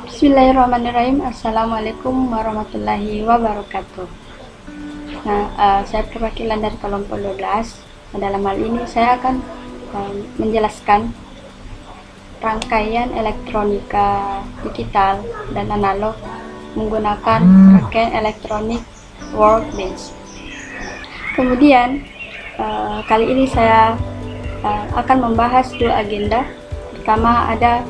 Bismillahirrahmanirrahim. Assalamualaikum warahmatullahi wabarakatuh. Nah, saya perwakilan dari kelompok 12. Dalam hal ini saya akan menjelaskan rangkaian elektronika digital dan analog menggunakan rangkaian elektronik workbench. Kemudian kali ini saya akan membahas dua agenda. Pertama ada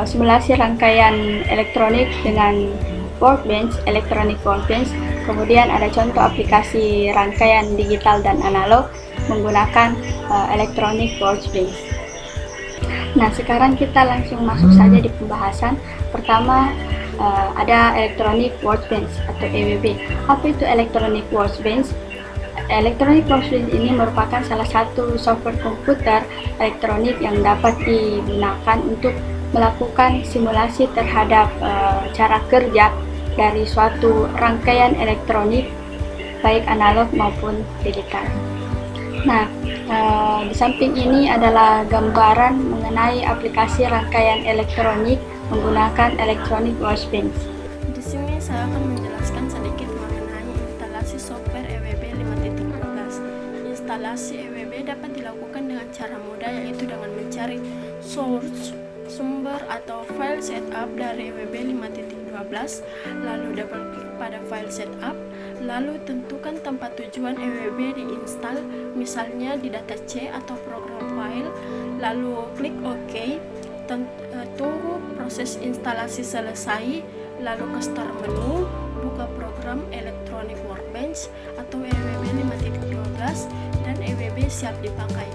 simulasi rangkaian elektronik dengan workbench, electronic workbench. Kemudian ada contoh aplikasi rangkaian digital dan analog menggunakan electronic workbench. Nah, sekarang kita langsung masuk saja di pembahasan. Pertama ada electronic workbench atau EWB. Apa itu electronic workbench? Electronic workbench ini merupakan salah satu software komputer elektronik yang dapat digunakan untuk melakukan simulasi terhadap cara kerja dari suatu rangkaian elektronik baik analog maupun digital. Nah, di samping ini adalah gambaran mengenai aplikasi rangkaian elektronik menggunakan electronic workbench. Di sini saya akan menjelaskan sedikit mengenai instalasi software EWB 5.12. Instalasi EWB dapat dilakukan dengan cara mudah, yaitu dengan mencari source sumber atau file setup dari EWB 5.12, lalu double klik pada file setup, lalu tentukan tempat tujuan EWB diinstal, misalnya di data C atau program file, lalu klik OK. Tunggu proses instalasi selesai, lalu ke start menu, buka program Electronic Workbench atau EWB 5.12 dan EWB siap dipakai.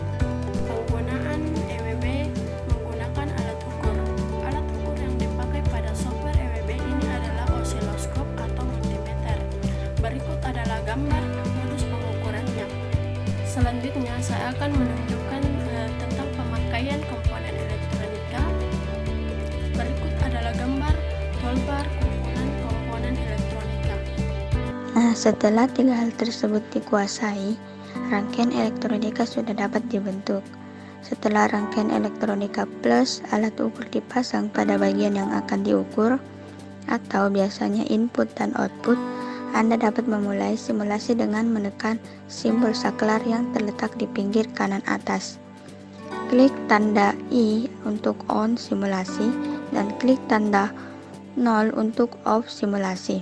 Penggunaan EWB menggunakan alat ukur. Alat ukur yang dipakai pada software EWB ini adalah osiloskop atau multimeter. Berikut adalah gambar modus pengukurannya. Selanjutnya saya akan menunjukkan tentang pemakaian komponen elektronika. Berikut adalah gambar toolbar komponen elektronika. Nah, setelah tiga hal tersebut dikuasai, rangkaian elektronika sudah dapat dibentuk. Setelah rangkaian elektronika plus alat ukur dipasang pada bagian yang akan diukur, atau biasanya input dan output, Anda dapat memulai simulasi dengan menekan simbol saklar yang terletak di pinggir kanan atas. Klik tanda I untuk on simulasi dan klik tanda 0 untuk off simulasi.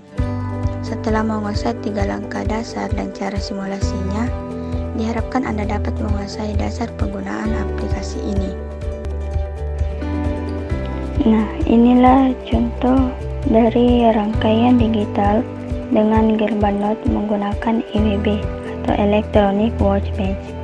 Setelah menguasai tiga langkah dasar dan cara simulasinya, diharapkan Anda dapat menguasai dasar penggunaan aplikasi ini. Nah, inilah contoh dari rangkaian digital dengan Gerbanot menggunakan EWB atau Electronic Workbench.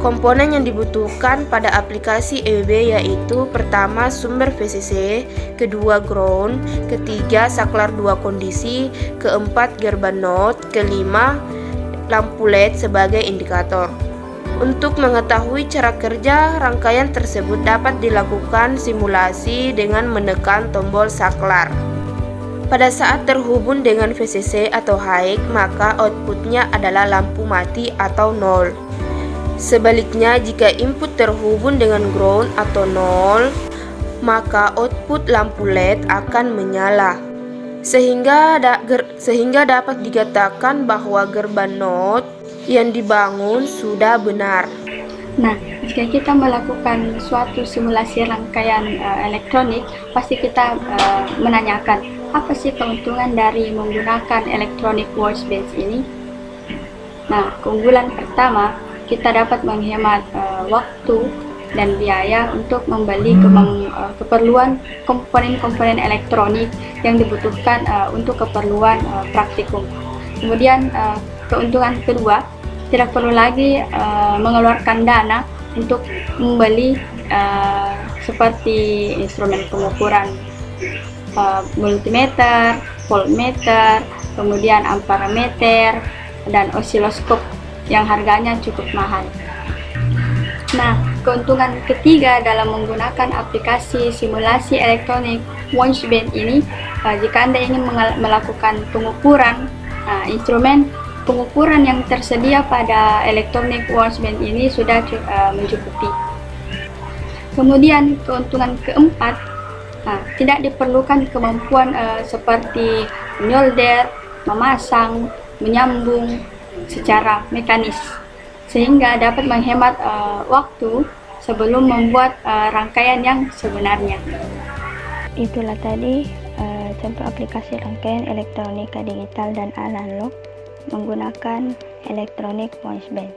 Komponen yang dibutuhkan pada aplikasi EWB yaitu pertama sumber VCC, kedua ground, ketiga saklar dua kondisi, keempat Gerbanot, kelima lampu LED sebagai indikator. Untuk mengetahui cara kerja rangkaian tersebut dapat dilakukan simulasi dengan menekan tombol saklar. Pada saat terhubung dengan VCC atau high, maka outputnya adalah lampu mati atau 0. Sebaliknya, jika input terhubung dengan ground atau 0, maka output lampu LED akan menyala. Sehingga dapat dikatakan bahwa Gerbanot yang dibangun sudah benar. Nah, jika kita melakukan suatu simulasi rangkaian elektronik, pasti kita menanyakan, apa sih keuntungan dari menggunakan electronic workbench ini? Nah, keunggulan pertama, kita dapat menghemat waktu dan biaya untuk membeli keperluan komponen-komponen elektronik yang dibutuhkan untuk keperluan praktikum. Kemudian keuntungan kedua, tidak perlu lagi mengeluarkan dana untuk membeli seperti instrumen pengukuran multimeter, voltmeter, kemudian amperemeter, dan osiloskop yang harganya cukup mahal. Nah, keuntungan ketiga dalam menggunakan aplikasi simulasi elektronik workbench ini, jika Anda ingin melakukan pengukuran, instrumen pengukuran yang tersedia pada electronic workbench ini sudah mencukupi. Kemudian keuntungan keempat, Nah, tidak diperlukan kemampuan seperti menyolder, memasang, menyambung secara mekanis, sehingga dapat menghemat waktu sebelum membuat rangkaian yang sebenarnya. Itulah tadi contoh aplikasi rangkaian elektronika digital dan analog menggunakan Electronic Mouse Bench.